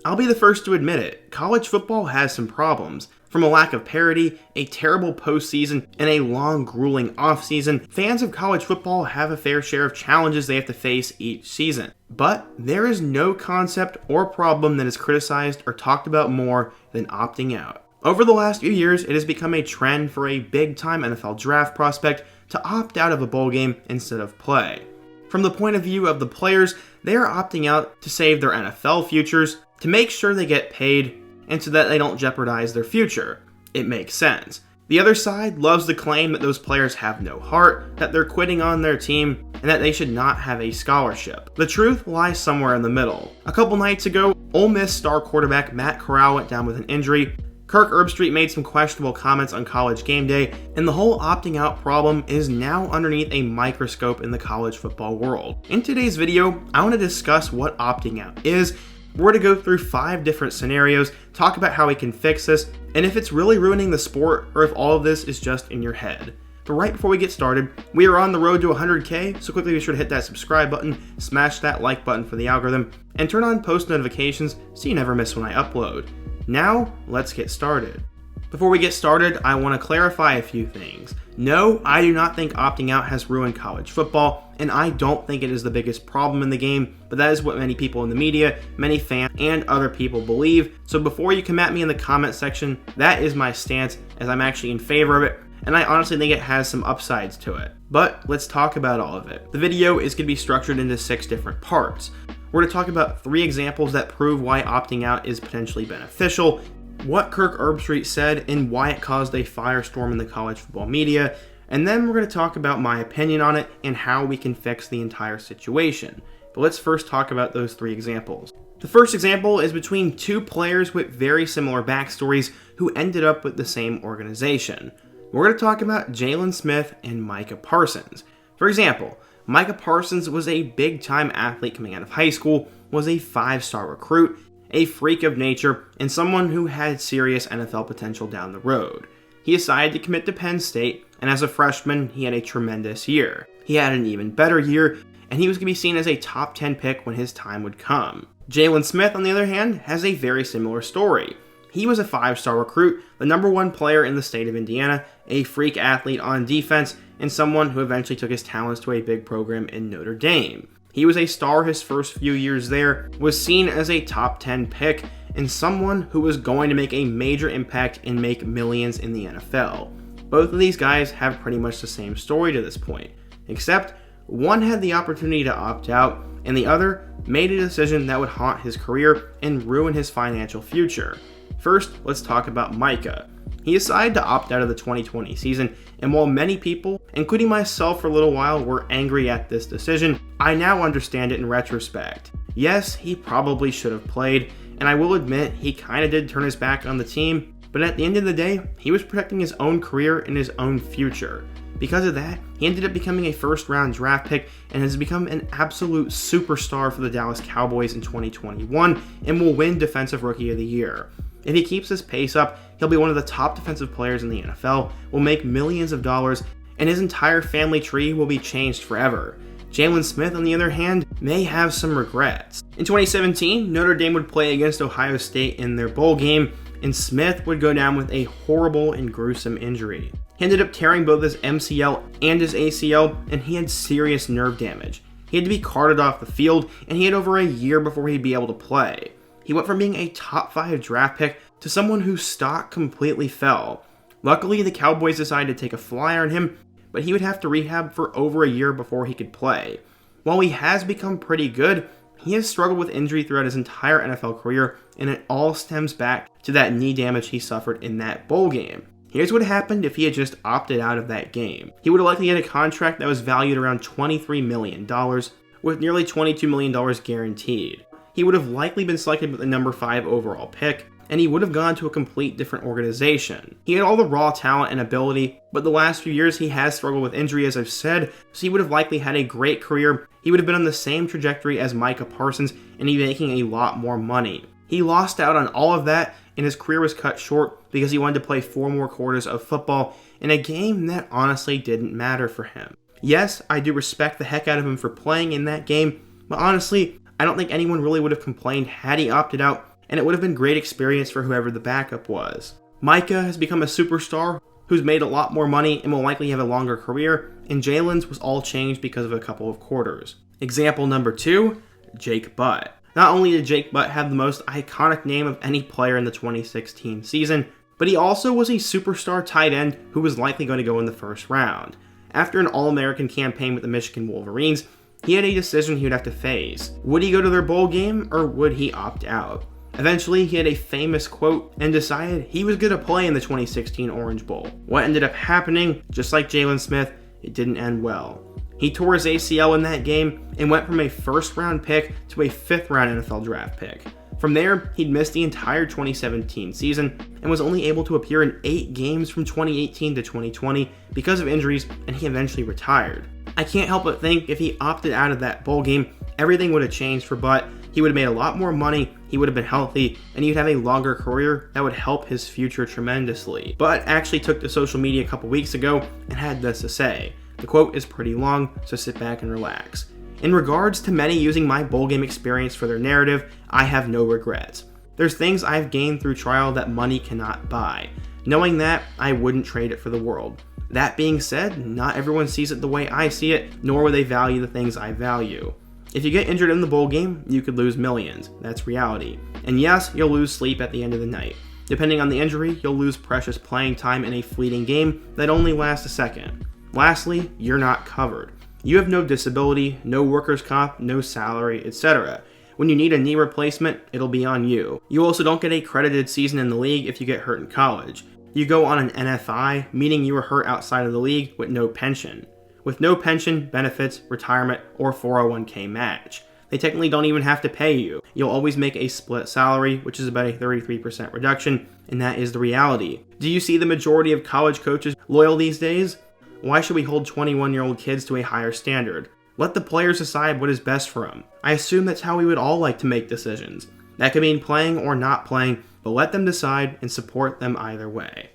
I'll be the first to admit it, college football has some problems. From a lack of parity, a terrible postseason, and a long, grueling offseason, fans of college football have a fair share of challenges they have to face each season. But there is no concept or problem that is criticized or talked about more than opting out. Over the last few years, it has become a trend for a big-time NFL draft prospect to opt out of a bowl game instead of play. From the point of view of the players, they are opting out to save their NFL futures, to make sure they get paid, and so that they don't jeopardize their future. It makes sense. The other side loves the claim that those players have no heart, that they're quitting on their team, and that they should not have a scholarship. The truth lies somewhere in the middle. A couple nights ago, Ole Miss star quarterback Matt Corral went down with an injury. Kirk Herbstreit made some questionable comments on College Game Day, and the whole opting out problem is now underneath a microscope in the college football world. In today's video, I want to discuss what opting out is. We're going to go through 5 different scenarios, talk about how we can fix this, and if it's really ruining the sport, or if all of this is just in your head. But right before we get started, we are on the road to 100K, so quickly be sure to hit that subscribe button, smash that like button for the algorithm, and turn on post notifications so you never miss when I upload. Now, let's get started. Before we get started, I want to clarify a few things. No, I do not think opting out has ruined college football, and I don't think it is the biggest problem in the game, but that is what many people in the media, many fans, and other people believe. So before you come at me in the comment section, that is my stance, as I'm actually in favor of it, and I honestly think it has some upsides to it. But let's talk about all of it. The video is going to be structured into 6 different parts. We're going to talk about 3 examples that prove why opting out is potentially beneficial, what Kirk Herbstreit said and why it caused a firestorm in the college football media, and then we're going to talk about my opinion on it and how we can fix the entire situation. But let's first talk about those 3 examples. The first example is between 2 players with very similar backstories who ended up with the same organization. We're going to talk about Jalen Smith and Micah Parsons. For example, Micah Parsons was a big-time athlete coming out of high school, was a 5-star recruit, a freak of nature, and someone who had serious NFL potential down the road. He decided to commit to Penn State, and as a freshman, he had a tremendous year. He had an even better year, and he was going to be seen as a top 10 pick when his time would come. Jalen Smith, on the other hand, has a very similar story. He was a 5-star recruit, the number 1 player in the state of Indiana, a freak athlete on defense, and someone who eventually took his talents to a big program in Notre Dame. He was a star his first few years there, was seen as a top 10 pick, and someone who was going to make a major impact and make millions in the NFL. Both of these guys have pretty much the same story to this point, except one had the opportunity to opt out, and the other made a decision that would haunt his career and ruin his financial future. First, let's talk about Micah. He decided to opt out of the 2020 season, and while many people, including myself for a little while, were angry at this decision, I now understand it in retrospect. Yes, he probably should have played, and I will admit he kinda did turn his back on the team, but at the end of the day, he was protecting his own career and his own future. Because of that, he ended up becoming a first-round draft pick and has become an absolute superstar for the Dallas Cowboys in 2021 and will win Defensive Rookie of the Year. If he keeps this pace up, he'll be one of the top defensive players in the NFL, will make millions of dollars, and his entire family tree will be changed forever. Jalen Smith, on the other hand, may have some regrets. In 2017, Notre Dame would play against Ohio State in their bowl game, and Smith would go down with a horrible and gruesome injury. He ended up tearing both his MCL and his ACL, and he had serious nerve damage. He had to be carted off the field, and he had over a year before he'd be able to play. He went from being a top 5 draft pick to someone whose stock completely fell. Luckily, the Cowboys decided to take a flyer on him, but he would have to rehab for over a year before he could play. While he has become pretty good, he has struggled with injury throughout his entire NFL career, and it all stems back to that knee damage he suffered in that bowl game. Here's what happened if he had just opted out of that game. He would have likely had a contract that was valued around $23 million, with nearly $22 million guaranteed. He would have likely been selected with the number 5 overall pick, and he would have gone to a complete different organization. He had all the raw talent and ability, but the last few years he has struggled with injury, as I've said, so he would have likely had a great career. He would have been on the same trajectory as Micah Parsons, and he'd be making a lot more money. He lost out on all of that, and his career was cut short because he wanted to play 4 more quarters of football in a game that honestly didn't matter for him. Yes, I do respect the heck out of him for playing in that game, but honestly, I don't think anyone really would have complained had he opted out, and it would have been great experience for whoever the backup was. Micah has become a superstar who's made a lot more money and will likely have a longer career, and Jalen's was all changed because of a couple of quarters. Example number 2, Jake Butt. Not only did Jake Butt have the most iconic name of any player in the 2016 season, but he also was a superstar tight end who was likely going to go in the first round. After an All-American campaign with the Michigan Wolverines, he had a decision he would have to face. Would he go to their bowl game, or would he opt out? Eventually, he had a famous quote and decided he was going to play in the 2016 Orange Bowl. What ended up happening, just like Jalen Smith, it didn't end well. He tore his ACL in that game and went from a first-round pick to a fifth-round NFL draft pick. From there, he'd missed the entire 2017 season and was only able to appear in 8 games from 2018 to 2020 because of injuries, and he eventually retired. I can't help but think if he opted out of that bowl game, everything would have changed for Butt. He would have made a lot more money, he would have been healthy, and he'd have a longer career that would help his future tremendously. Butt actually took to social media a couple weeks ago and had this to say. The quote is pretty long, so sit back and relax. In regards to many using my bowl game experience for their narrative, I have no regrets. There's things I've gained through trial that money cannot buy. Knowing that, I wouldn't trade it for the world. That being said, not everyone sees it the way I see it, nor will they value the things I value. If you get injured in the bowl game, you could lose millions. That's reality. And yes, you'll lose sleep at the end of the night. Depending on the injury, you'll lose precious playing time in a fleeting game that only lasts a second. Lastly, you're not covered. You have no disability, no workers' comp, no salary, etc. When you need a knee replacement, it'll be on you. You also don't get a credited season in the league if you get hurt in college. You go on an NFI, meaning you were hurt outside of the league with no pension. With no pension, benefits, retirement, or 401k match. They technically don't even have to pay you. You'll always make a split salary, which is about a 33% reduction, and that is the reality. Do you see the majority of college coaches loyal these days? Why should we hold 21-year-old kids to a higher standard? Let the players decide what is best for them. I assume that's how we would all like to make decisions. That could mean playing or not playing, but let them decide and support them either way.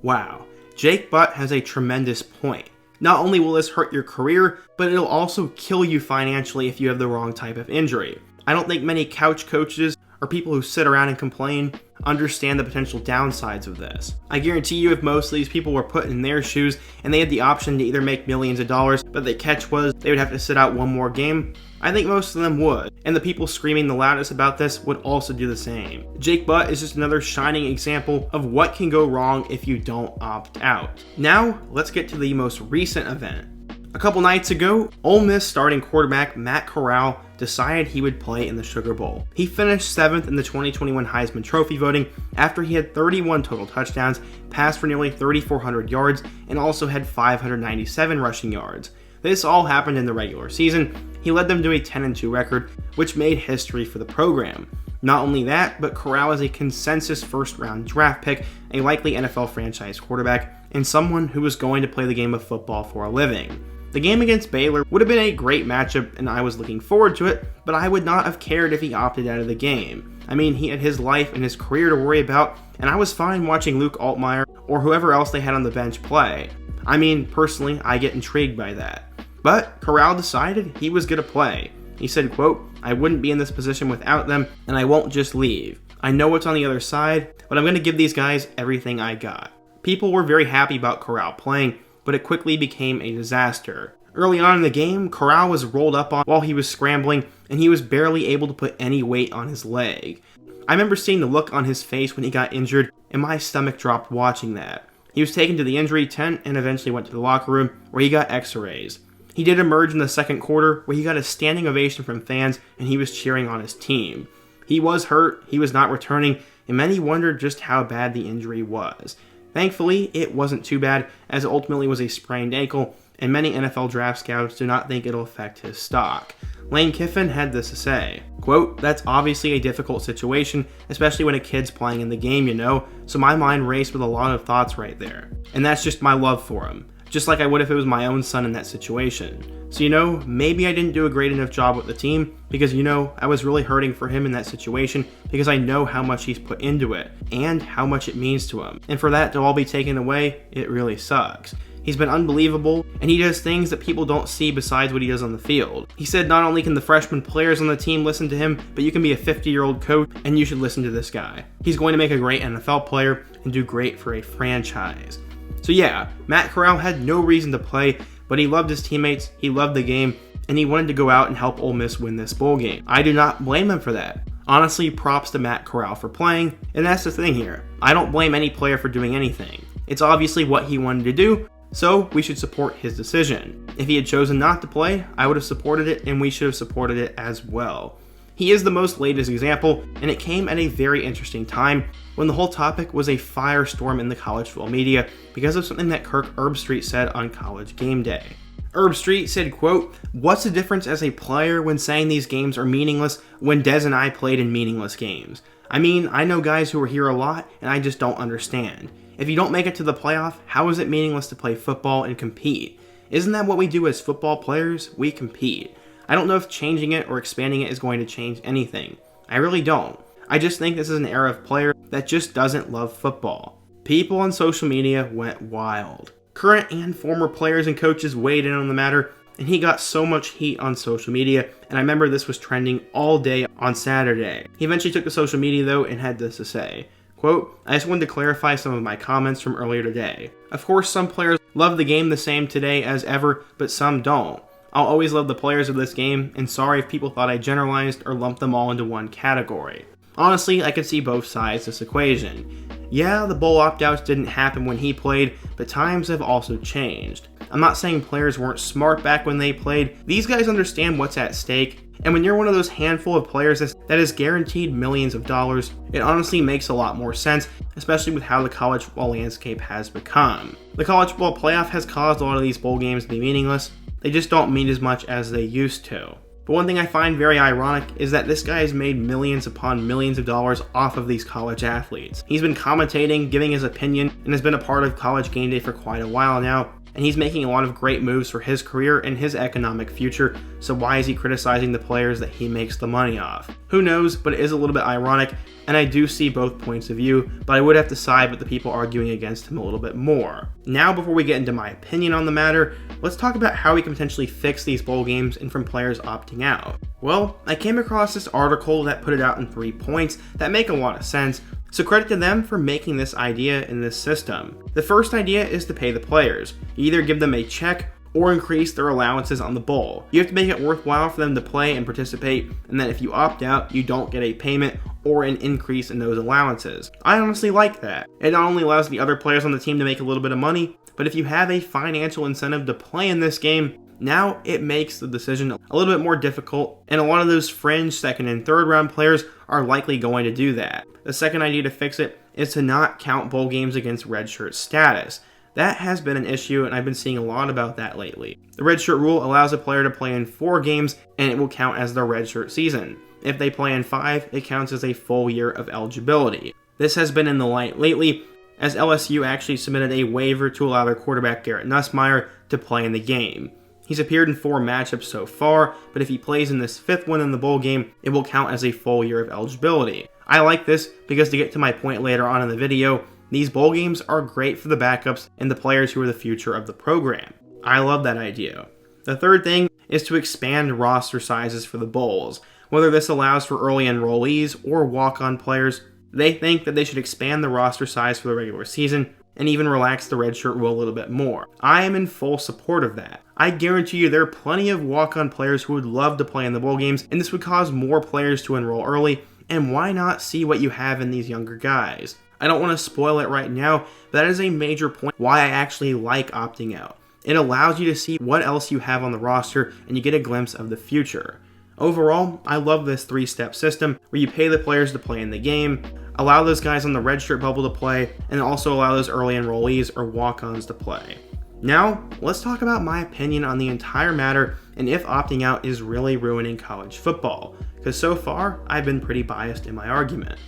Wow, Jake Butt has a tremendous point. Not only will this hurt your career, but it'll also kill you financially if you have the wrong type of injury. I don't think many couch coaches or people who sit around and complain understand the potential downsides of this. I guarantee you if most of these people were put in their shoes and they had the option to either make millions of dollars, but the catch was they would have to sit out one more game, I think most of them would. And the people screaming the loudest about this would also do the same. Jake Butt is just another shining example of what can go wrong if you don't opt out. Now, let's get to the most recent event. A couple nights ago, Ole Miss starting quarterback Matt Corral decided he would play in the Sugar Bowl. He finished 7th in the 2021 Heisman Trophy voting after he had 31 total touchdowns, passed for nearly 3,400 yards, and also had 597 rushing yards. This all happened in the regular season. He led them to a 10-2 record, which made history for the program. Not only that, but Corral is a consensus first-round draft pick, a likely NFL franchise quarterback, and someone who was going to play the game of football for a living. The game against Baylor would have been a great matchup and I was looking forward to it, but I would not have cared if he opted out of the game. I mean, he had his life and his career to worry about, and I was fine watching Luke Altmaier or whoever else they had on the bench play. I mean, personally, I get intrigued by that. But Corral decided he was going to play. He said, quote, "I wouldn't be in this position without them, and I won't just leave. I know what's on the other side, but I'm going to give these guys everything I got." People were very happy about Corral playing, but it quickly became a disaster. Early on in the game, Corral was rolled up on while he was scrambling, and he was barely able to put any weight on his leg. I remember seeing the look on his face when he got injured, and my stomach dropped watching that. He was taken to the injury tent and eventually went to the locker room where he got x-rays. He did emerge in the second quarter where he got a standing ovation from fans and he was cheering on his team. He was hurt, he was not returning, and many wondered just how bad the injury was. Thankfully, it wasn't too bad, as it ultimately was a sprained ankle, and many NFL draft scouts do not think it'll affect his stock. Lane Kiffin had this to say, quote, "That's obviously a difficult situation, especially when a kid's playing in the game, you know, so my mind raced with a lot of thoughts right there. And that's just my love for him, just like I would if it was my own son in that situation. So, you know, maybe I didn't do a great enough job with the team because, you know, I was really hurting for him in that situation because I know how much he's put into it and how much it means to him. And for that to all be taken away, it really sucks. He's been unbelievable, and he does things that people don't see besides what he does on the field. He said not only can the freshman players on the team listen to him, but you can be a 50-year-old coach and you should listen to this guy. He's going to make a great NFL player and do great for a franchise. So yeah, Matt Corral had no reason to play, but he loved his teammates, he loved the game, and he wanted to go out and help Ole Miss win this bowl game. I do not blame him for that. Honestly, props to Matt Corral for playing, and that's the thing here. I don't blame any player for doing anything. It's obviously what he wanted to do, so we should support his decision. If he had chosen not to play, I would have supported it, and we should have supported it as well. He is the most latest example, and it came at a very interesting time when the whole topic was a firestorm in the college football media because of something that Kirk Herbstreit said on College Game Day. Herbstreit said, quote, "What's the difference as a player when saying these games are meaningless when Dez and I played in meaningless games? I mean, I know guys who are here a lot, and I just don't understand. If you don't make it to the playoff, how is it meaningless to play football and compete? Isn't that what we do as football players? We compete. I don't know if changing it or expanding it is going to change anything. I really don't. I just think this is an era of player that just doesn't love football." People on social media went wild. Current and former players and coaches weighed in on the matter, and he got so much heat on social media, and I remember this was trending all day on Saturday. He eventually took to social media though and had this to say, quote, "I just wanted to clarify some of my comments from earlier today. Of course, some players love the game the same today as ever, but some don't. I'll always love the players of this game, and sorry if people thought I generalized or lumped them all into one category. Honestly, I could see both sides of this equation. Yeah, the bowl opt-outs didn't happen when he played, but times have also changed. I'm not saying players weren't smart back when they played. These guys understand what's at stake, and when you're one of those handful of players that is guaranteed millions of dollars, it honestly makes a lot more sense, especially with how the college football landscape has become. The college football playoff has caused a lot of these bowl games to be meaningless. They just don't mean as much as they used to. But one thing I find very ironic is that this guy has made millions upon millions of dollars off of these college athletes. He's been commentating, giving his opinion, and has been a part of College Game Day for quite a while now, and he's making a lot of great moves for his career and his economic future, so why is he criticizing the players that he makes the money off? Who knows, but it is a little bit ironic, and I do see both points of view, but I would have to side with the people arguing against him a little bit more. Now, before we get into my opinion on the matter, let's talk about how we can potentially fix these bowl games and from players opting out. Well, I came across this article that put it out in 3 points that make a lot of sense, so credit to them for making this idea in this system. The first idea is to pay the players. You either give them a check or increase their allowances on the bowl. You have to make it worthwhile for them to play and participate, and that if you opt out, you don't get a payment or an increase in those allowances. I honestly like that. It not only allows the other players on the team to make a little bit of money, but if you have a financial incentive to play in this game, now it makes the decision a little bit more difficult, and a lot of those fringe second and third round players are likely going to do that. The second idea to fix it is to not count bowl games against redshirt status. That has been an issue, and I've been seeing a lot about that lately. The redshirt rule allows a player to play in 4 games, and it will count as their redshirt season. If they play in 5, it counts as a full year of eligibility. This has been in the light lately, as LSU actually submitted a waiver to allow their quarterback Garrett Nussmeier to play in the game. He's appeared in 4 matchups so far, but if he plays in this 5th one in the bowl game, it will count as a full year of eligibility. I like this because, to get to my point later on in the video, these bowl games are great for the backups and the players who are the future of the program. I love that idea. The third thing is to expand roster sizes for the bowls. Whether this allows for early enrollees or walk-on players, they think that they should expand the roster size for the regular season and even relax the redshirt rule a little bit more. I am in full support of that. I guarantee you there are plenty of walk-on players who would love to play in the bowl games, and this would cause more players to enroll early, and why not see what you have in these younger guys? I don't want to spoil it right now, but that is a major point why I actually like opting out. It allows you to see what else you have on the roster, and you get a glimpse of the future. Overall, I love this 3-step system where you pay the players to play in the game, allow those guys on the redshirt bubble to play, and also allow those early enrollees or walk-ons to play. Now, let's talk about my opinion on the entire matter and if opting out is really ruining college football, because so far, I've been pretty biased in my argument.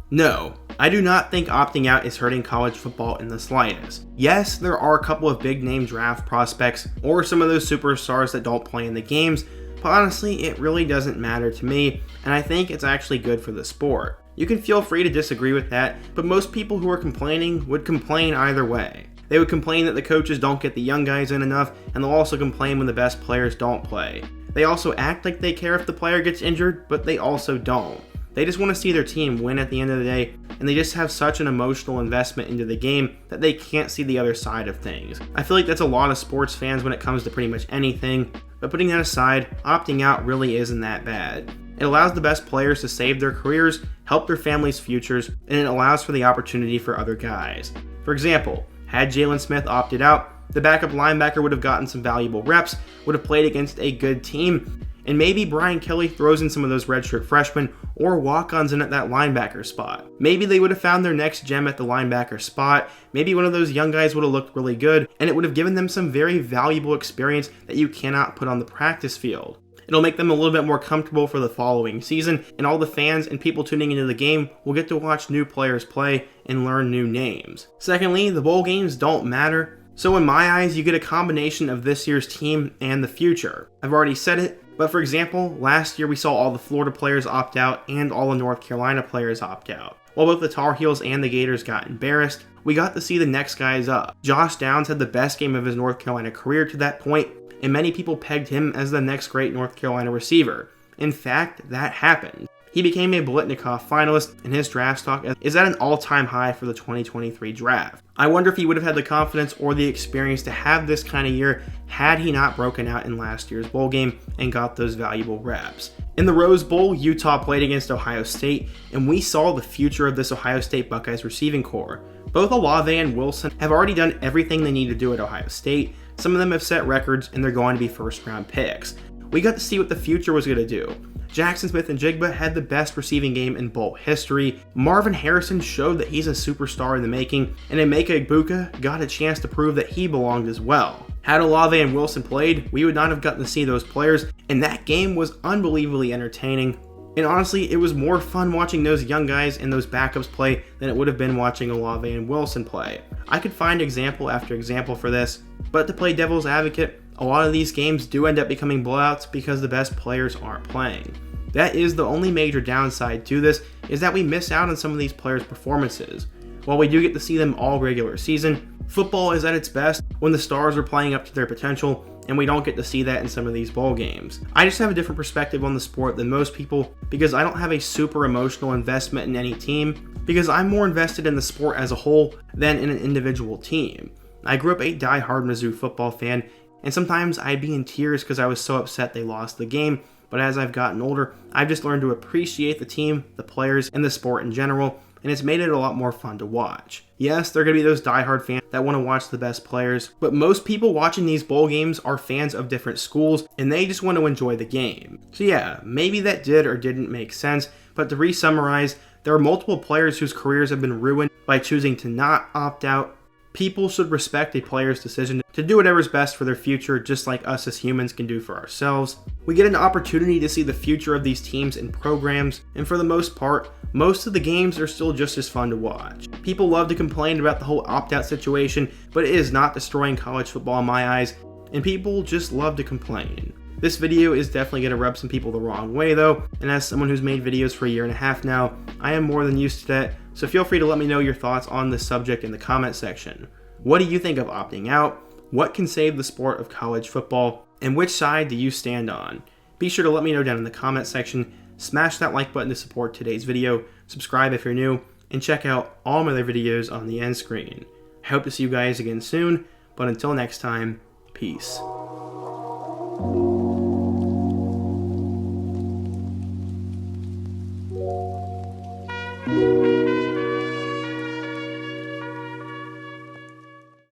No, I do not think opting out is hurting college football in the slightest. Yes, there are a couple of big-name draft prospects or some of those superstars that don't play in the games, but honestly, it really doesn't matter to me, and I think it's actually good for the sport. You can feel free to disagree with that, but most people who are complaining would complain either way. They would complain that the coaches don't get the young guys in enough, and they'll also complain when the best players don't play. They also act like they care if the player gets injured, but they also don't. They just want to see their team win at the end of the day, and they just have such an emotional investment into the game that they can't see the other side of things. I feel like that's a lot of sports fans when it comes to pretty much anything, but putting that aside, opting out really isn't that bad. It allows the best players to save their careers, help their families' futures, and it allows for the opportunity for other guys. For example, had Jalen Smith opted out, the backup linebacker would have gotten some valuable reps, would have played against a good team, and maybe Brian Kelly throws in some of those redshirt freshmen or walk-ons in at that linebacker spot. Maybe they would have found their next gem at the linebacker spot. Maybe one of those young guys would have looked really good, and it would have given them some very valuable experience that you cannot put on the practice field. It'll make them a little bit more comfortable for the following season, and all the fans and people tuning into the game will get to watch new players play and learn new names. Secondly, the bowl games don't matter. So in my eyes, you get a combination of this year's team and the future. I've already said it, but for example, last year we saw all the Florida players opt out and all the North Carolina players opt out. While both the Tar Heels and the Gators got embarrassed, we got to see the next guys up. Josh Downs had the best game of his North Carolina career to that point, and many people pegged him as the next great North Carolina receiver. In fact, that happened. He became a Blitnikoff finalist, and his draft stock is at an all-time high for the 2023 draft. I wonder if he would have had the confidence or the experience to have this kind of year had he not broken out in last year's bowl game and got those valuable reps. In the Rose Bowl, Utah played against Ohio State, and we saw the future of this Ohio State Buckeyes receiving core. Both Olave and Wilson have already done everything they need to do at Ohio State. Some of them have set records, and they're going to be first-round picks. We got to see what the future was going to do. Jackson Smith and Jigba had the best receiving game in bowl history. Marvin Harrison showed that he's a superstar in the making, and Emeka Egbuka got a chance to prove that he belonged as well. Had Olave and Wilson played, we would not have gotten to see those players, and that game was unbelievably entertaining. And honestly, it was more fun watching those young guys and those backups play than it would have been watching Olave and Wilson play. I could find example after example for this, but to play devil's advocate, a lot of these games do end up becoming blowouts because the best players aren't playing. That is the only major downside to this, is that we miss out on some of these players' performances. While we do get to see them all regular season, football is at its best when the stars are playing up to their potential, and we don't get to see that in some of these bowl games. I just have a different perspective on the sport than most people because I don't have a super emotional investment in any team, because I'm more invested in the sport as a whole than in an individual team. I grew up a die-hard Mizzou football fan, and sometimes I'd be in tears because I was so upset they lost the game, but as I've gotten older, I've just learned to appreciate the team, the players, and the sport in general, and it's made it a lot more fun to watch. Yes, there are going to be those die-hard fans that want to watch the best players, but most people watching these bowl games are fans of different schools, and they just want to enjoy the game. So yeah, maybe that did or didn't make sense, but to re-summarize, there are multiple players whose careers have been ruined by choosing to not opt out. People should respect a player's decision to do whatever's best for their future, just like us as humans can do for ourselves. We get an opportunity to see the future of these teams and programs, and for the most part, most of the games are still just as fun to watch. People love to complain about the whole opt-out situation, but it is not destroying college football in my eyes, and people just love to complain. This video is definitely going to rub some people the wrong way though, and as someone who's made videos for a year and a half now, I am more than used to that, so feel free to let me know your thoughts on this subject in the comment section. What do you think of opting out? What can save the sport of college football? And which side do you stand on? Be sure to let me know down in the comment section, smash that like button to support today's video, subscribe if you're new, and check out all my other videos on the end screen. I hope to see you guys again soon, but until next time, peace.